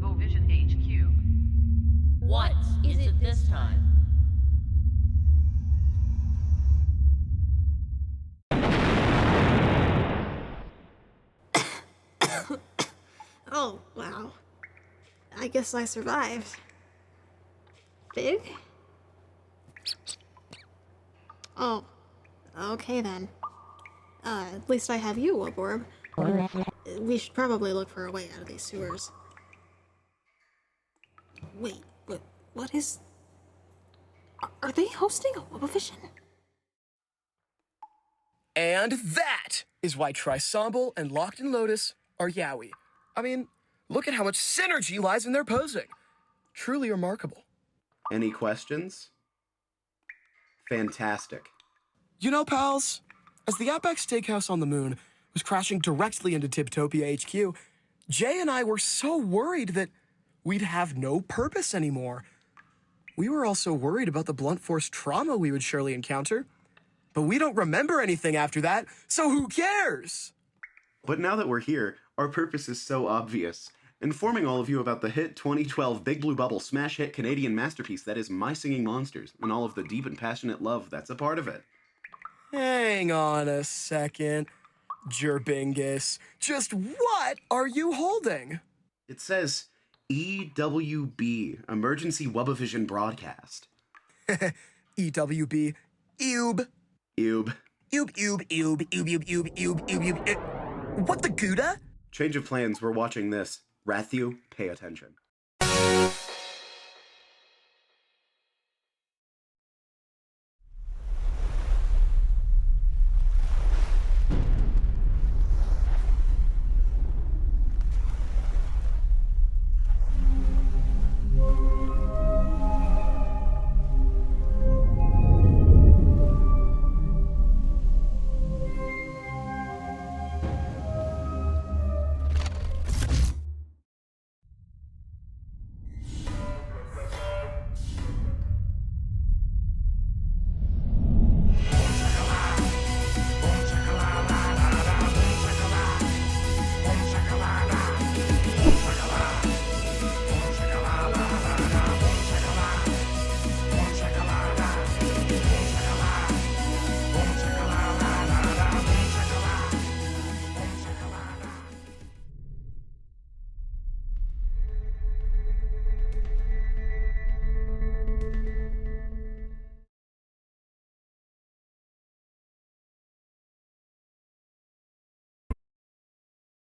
Wubbovision HQ. What is it this time? Oh, wow. I guess I survived. Big? Oh, okay then. At least I have you, Wubborb. We should probably look for a way out of these sewers. Wait, what is... Are they hosting a Wubbovision? And that is why Trisombel and Locked in Lotus are yaoi. I mean, look at how much synergy lies in their posing. Truly remarkable. Any questions? Fantastic. You know, pals, as the Outback Steakhouse on the moon was crashing directly into TibToPiA HQ, Jay and I were so worried that we'd have no purpose anymore. We were also worried about the blunt force trauma we would surely encounter. But we don't remember anything after that, so who cares? But now that we're here, our purpose is so obvious. Informing all of you about the hit 2012 Big Blue Bubble smash hit Canadian masterpiece that is My Singing Monsters, and all of the deep and passionate love that's a part of it. Hang on a second, Jerbingus. Just what are you holding? It says EWB, Emergency Wubbovision Broadcast. EWB. Eub. Eub. Eub, eub, eub, eub, eub, eub, eub, eub, eub. What the Gouda? Change of plans, we're watching this. Rathu, pay attention.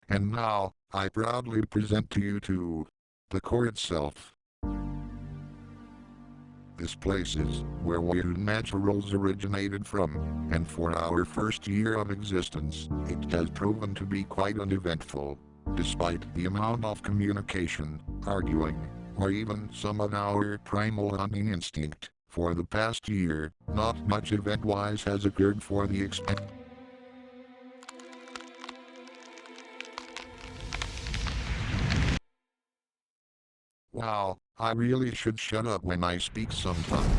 And now, I proudly present to you the core itself. This place is where we naturals originated from, and for our first year of existence, it has proven to be quite uneventful. Despite the amount of communication, arguing, or even some of our primal hunting instinct, for the past year, not much event-wise has occurred for the Wow, I really should shut up when I speak sometime.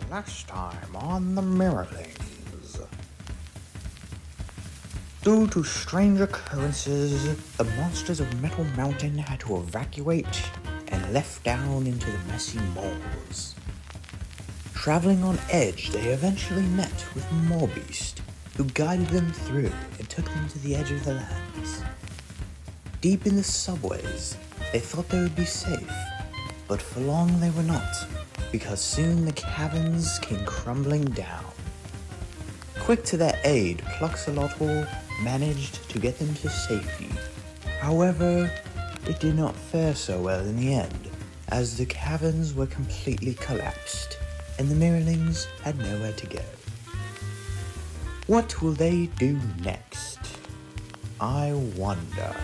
Last time on the Mirrorlings. Due to strange occurrences, the monsters of Metal Mountain had to evacuate and left down into the messy moors. Traveling on edge, they eventually met with Morbeast, who guided them through and took them to the edge of the lands. Deep in the subways, they thought they would be safe, but for long they were not, because soon the caverns came crumbling down. Quick to their aid, Pluxolotl managed to get them to safety. However, it did not fare so well in the end, as the caverns were completely collapsed, and the Mirrorlings had nowhere to go. What will they do next? I wonder.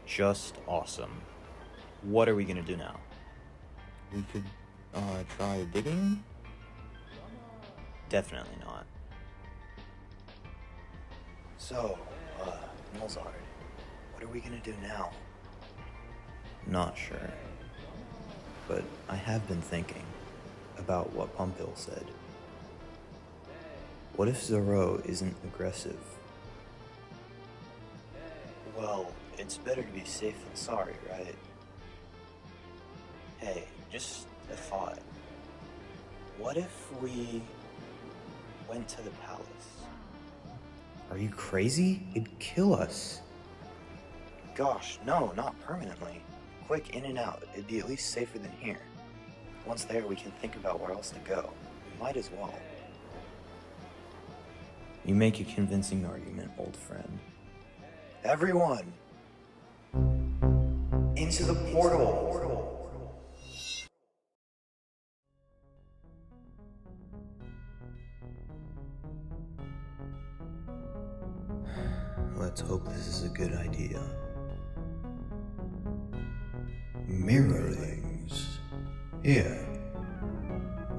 Just awesome. What are we gonna do now? We could, try digging? Definitely not. So, Nolzard, what are we gonna do now? Not sure. But I have been thinking about what Pumpil said. What if Zoro isn't aggressive? Well, it's better to be safe than sorry, right? Hey, just a thought. What if we went to the palace? Are you crazy? It'd kill us. Gosh, no, not permanently. Quick in and out. It'd be at least safer than here. Once there, we can think about where else to go. We might as well. You make a convincing argument, old friend. Everyone! Into the portal! Let's hope this is a good idea. Mirrorlings. Here.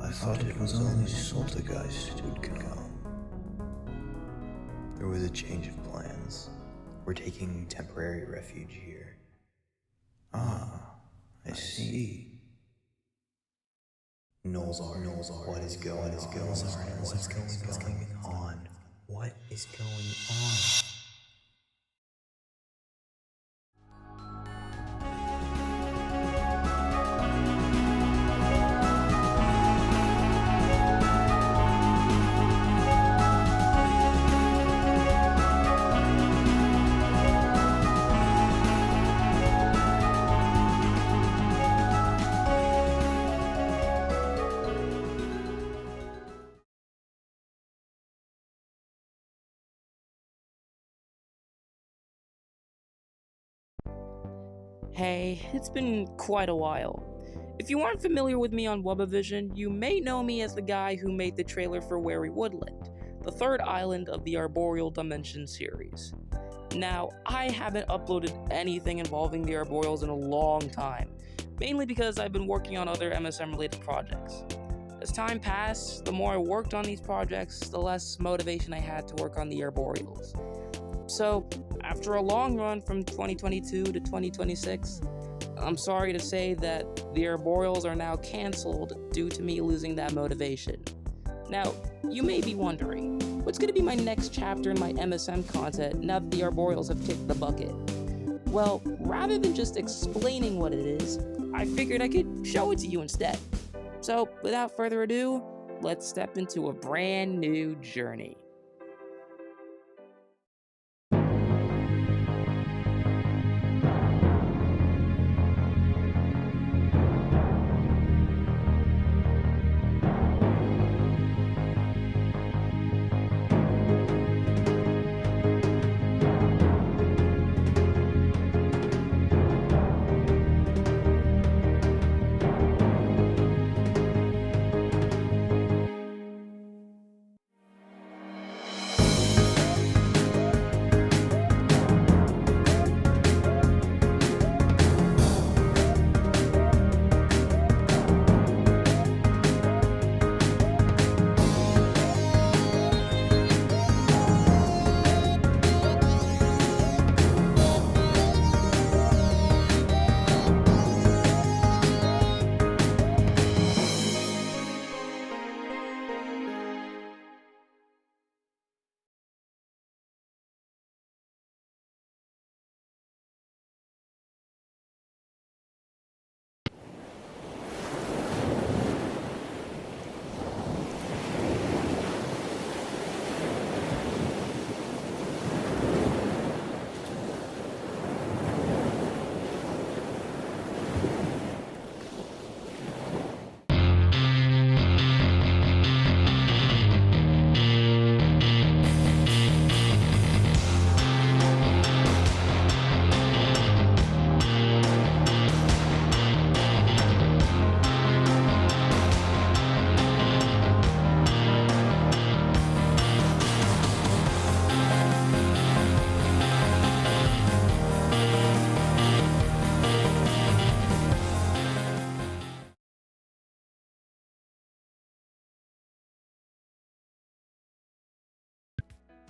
I thought it was only Saltergeist who'd come. There was a change of plans. We're taking temporary refuge here. Ah, I see. Nolzard, what is going on? What's going on? What is going on? Hey, it's been quite a while. If you aren't familiar with me on Wubbovision, you may know me as the guy who made the trailer for Wary Woodland, the third island of the Arboreal Dimension series. Now, I haven't uploaded anything involving the Arboreals in a long time, mainly because I've been working on other MSM-related projects. As time passed, the more I worked on these projects, the less motivation I had to work on the Arboreals. So, after a long run from 2022 to 2026, I'm sorry to say that the Arboreals are now cancelled due to me losing that motivation. Now, you may be wondering, what's going to be my next chapter in my MSM content now that the Arboreals have kicked the bucket? Well, rather than just explaining what it is, I figured I could show it to you instead. So, without further ado, let's step into a brand new journey.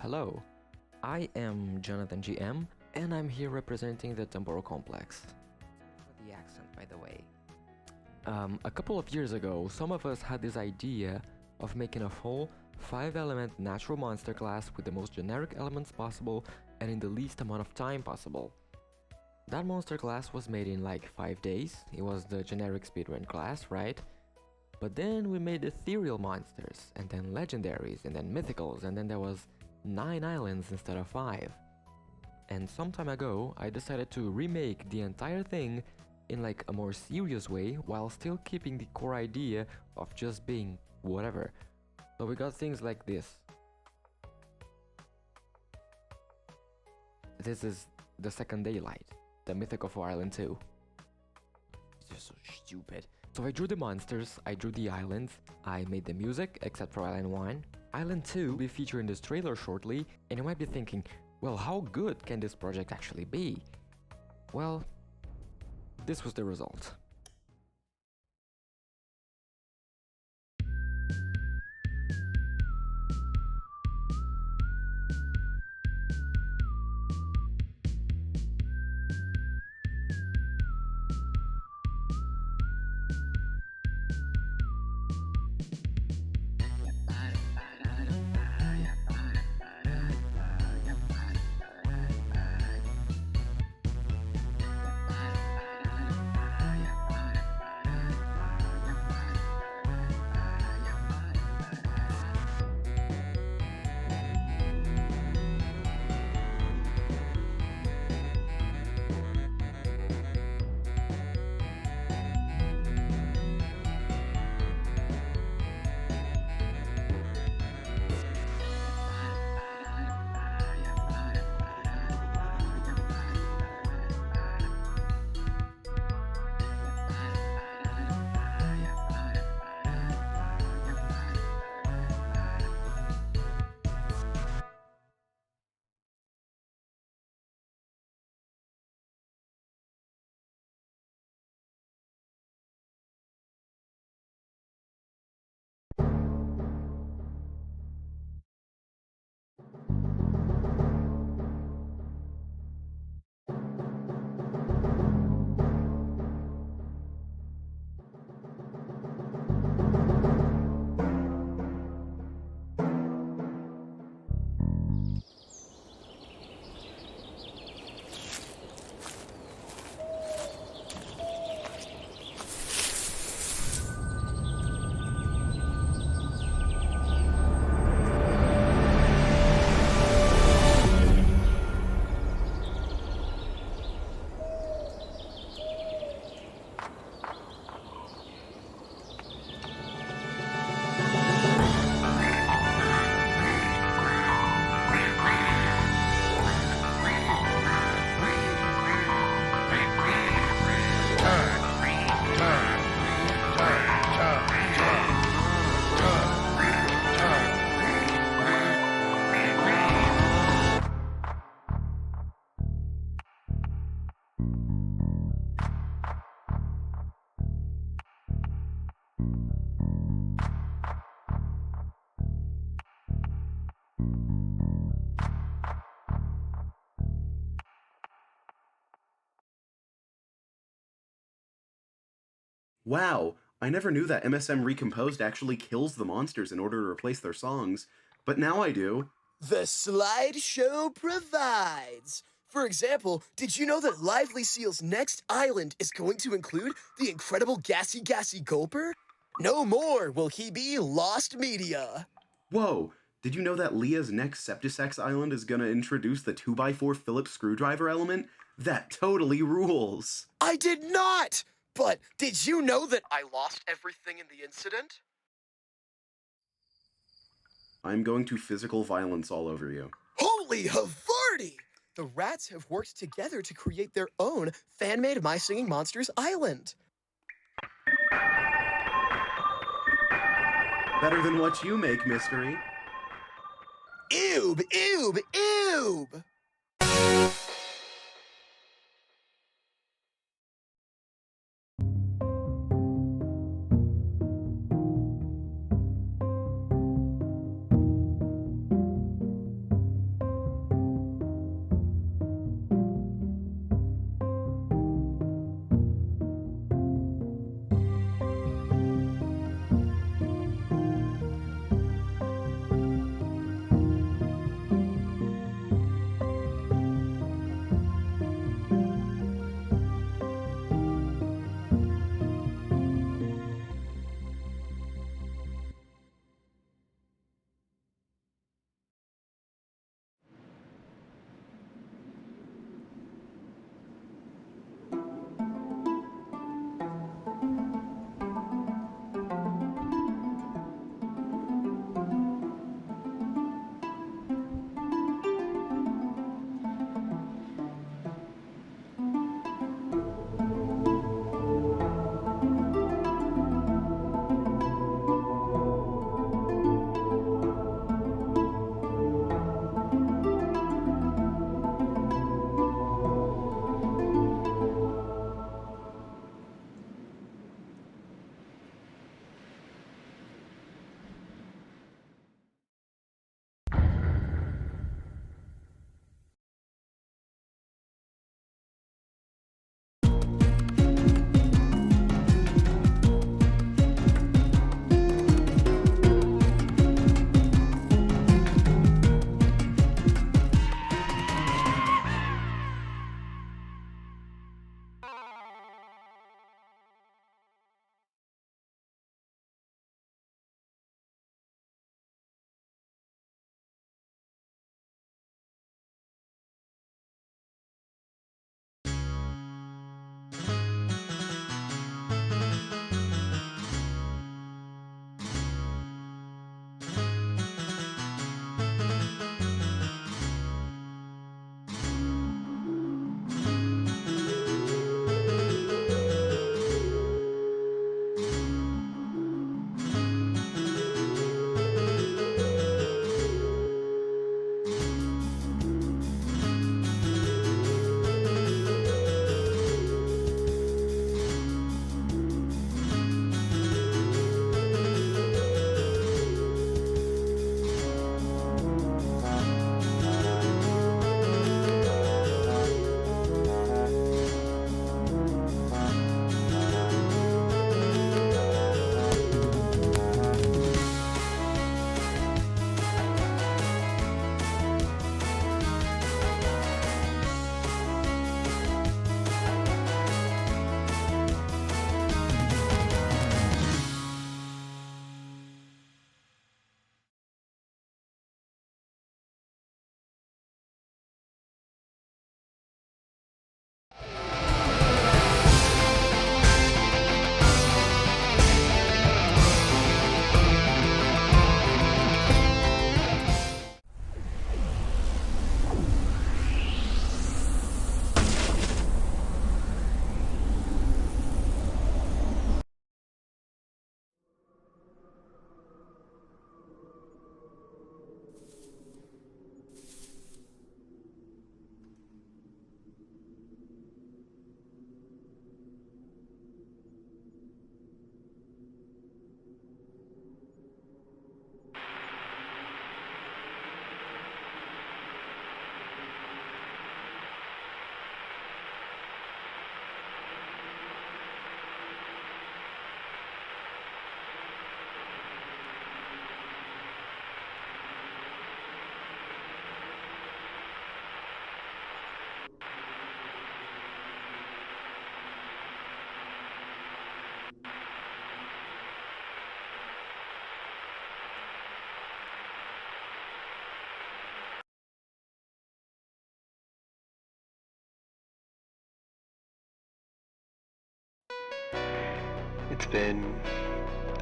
Hello, I am Jonathan GM, and I'm here representing the Temporal Complex. Sorry for the accent, by the way. A couple of years ago, some of us had this idea of making a full 5-element natural monster class with the most generic elements possible and in the least amount of time possible. That monster class was made in like 5 days. It was the generic speedrun class, right? But then we made ethereal monsters, and then legendaries, and then mythicals, and then there was 9 islands instead of 5. And some time ago, I decided to remake the entire thing in like a more serious way while still keeping the core idea of just being whatever. So we got things like this. This is the second daylight, the Mythical for Island 2. It's just so stupid. So I drew the monsters, I drew the islands, I made the music, except for Island 1. Island 2 will be featured in this trailer shortly, and you might be thinking, well, how good can this project actually be? Well, this was the result. Wow, I never knew that MSM Recomposed actually kills the monsters in order to replace their songs, but now I do. The slideshow provides. For example, did you know that Lively Seal's next island is going to include the incredible Gassy Gulper? No more will he be lost media. Whoa, did you know that Leah's next Septisex island is gonna introduce the 2x4 Phillips screwdriver element? That totally rules. I did not! But did you know that I lost everything in the incident? I'm going to physical violence all over you. Holy Havarti! The rats have worked together to create their own fan-made My Singing Monsters island. Better than what you make, Mystery. Ew, ew, ew!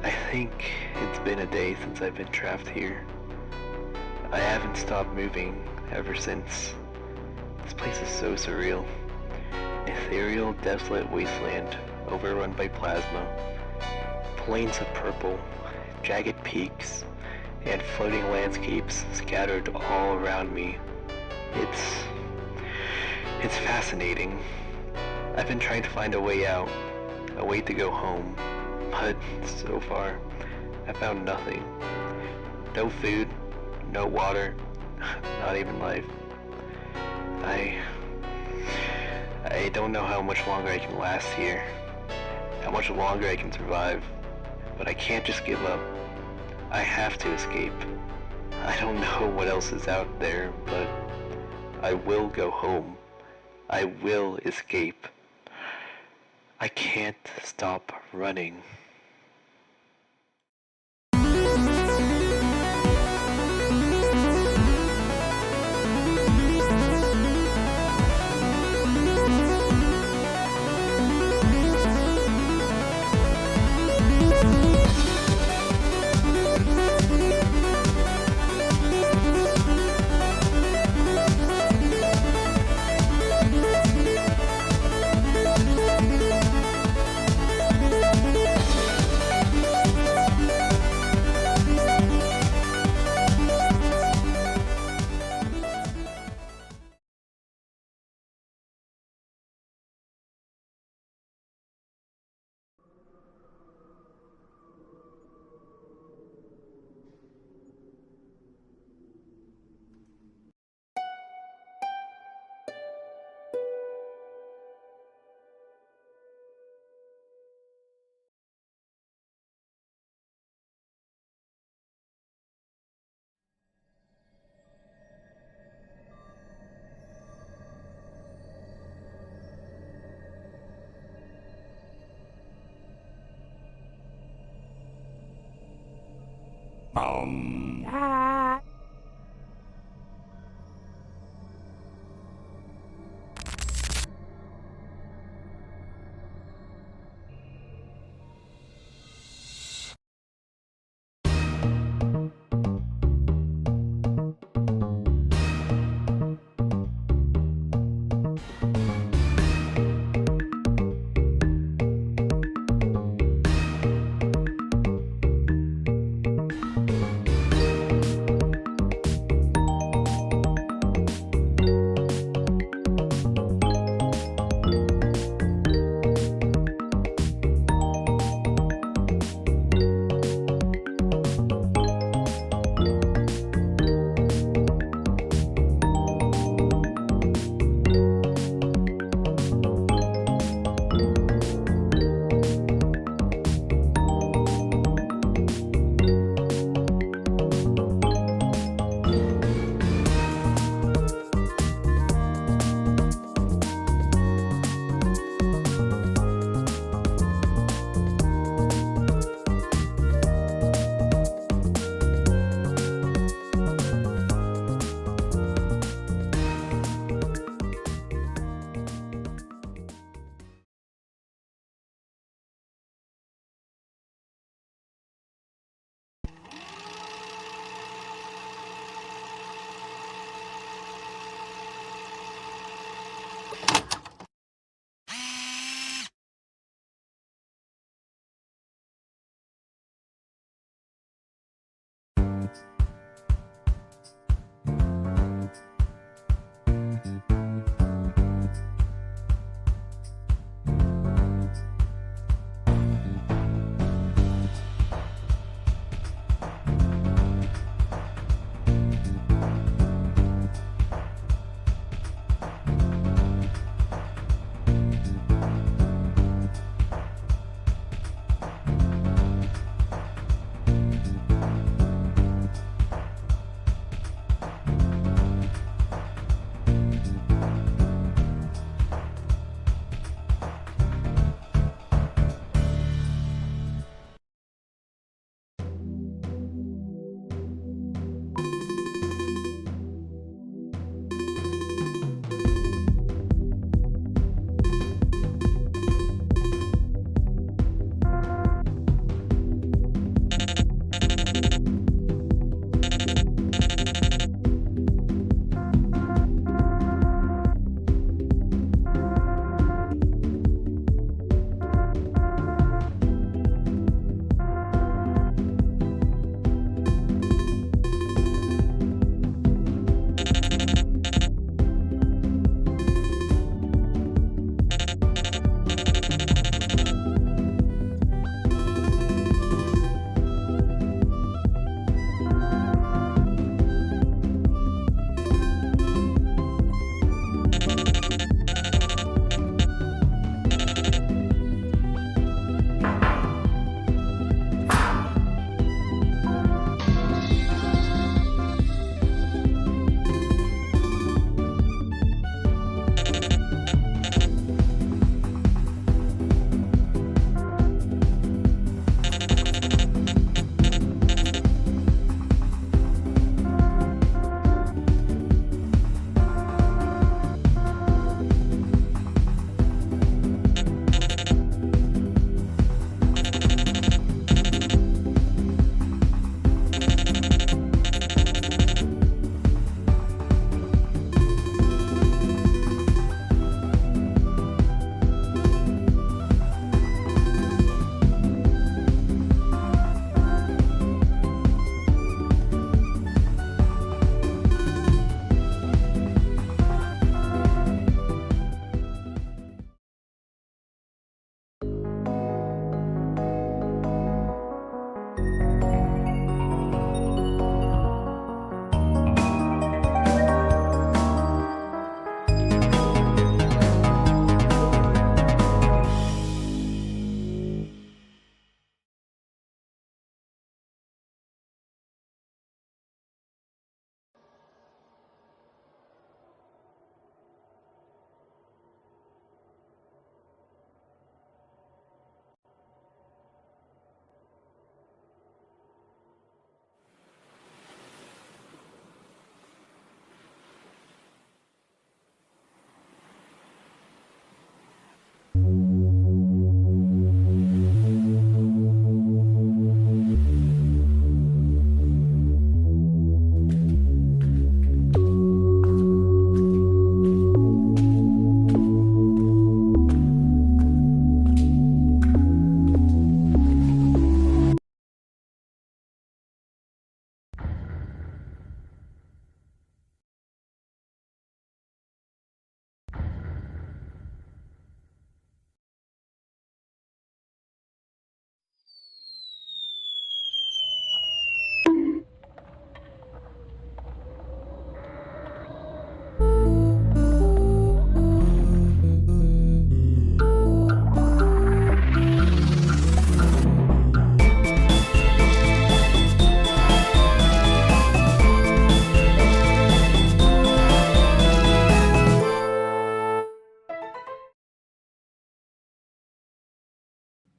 I think it's been a day since I've been trapped here. I haven't stopped moving ever since. This place is so surreal. Ethereal, desolate wasteland overrun by plasma. Plains of purple, jagged peaks, and floating landscapes scattered all around me. It's fascinating. I've been trying to find a way out, a way to go home, but so far, I found nothing. No food, no water, not even life. I don't know how much longer I can last here, how much longer I can survive, but I can't just give up. I have to escape. I don't know what else is out there, but I will go home. I will escape. I can't stop running.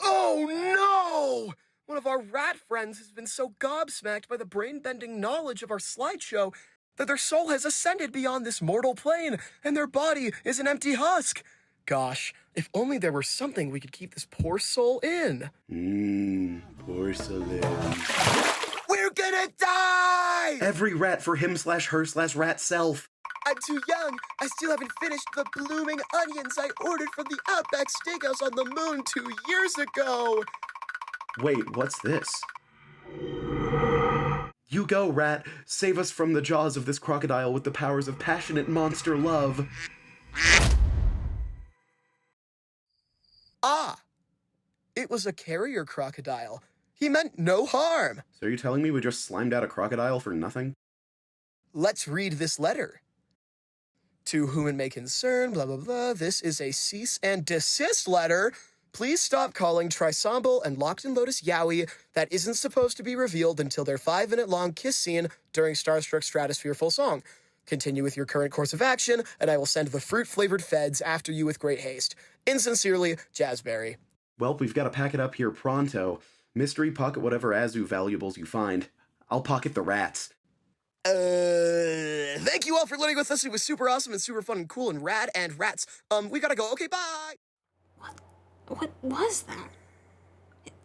Oh no! One of our rat friends has been so gobsmacked by the brain-bending knowledge of our slideshow that their soul has ascended beyond this mortal plane, and their body is an empty husk. Gosh, if only there were something we could keep this poor soul in. Porcelain. We're gonna die! Every rat for him/her/rat self. I'm too young. I still haven't finished the blooming onions I ordered from the Outback Steakhouse on the moon 2 years ago. Wait, what's this? You go, rat. Save us from the jaws of this crocodile with the powers of passionate monster love. Ah! It was a carrier crocodile. He meant no harm. So are you telling me we just slimed out a crocodile for nothing? Let's read this letter. To whom it may concern, blah, blah, blah. This is a cease and desist letter. Please stop calling Trisombal and Locked in Lotus Yowie. That isn't supposed to be revealed until their 5-minute-long kiss scene during Starstruck Stratosphere full song. Continue with your current course of action, and I will send the fruit-flavored feds after you with great haste. Insincerely, Jazzberry. Well, we've got to pack it up here pronto. Mystery, pocket whatever Azu valuables you find. I'll pocket the rats. Thank you all for learning with us. It was super awesome and super fun and cool and rad and rats. We gotta go. Okay, bye! What was that?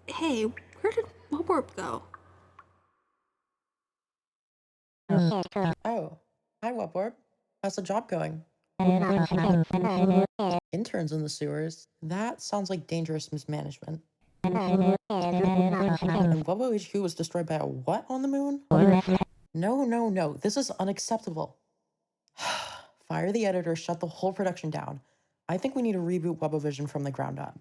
Hey, where did Wubbob go? Oh, hi Wubbob. How's the job going? Interns in the sewers? That sounds like dangerous mismanagement. And Wubbo HQ was destroyed by a what on the moon? No. This is unacceptable. Fire the editor, shut the whole production down. I think we need to reboot Wubbovision from the ground up.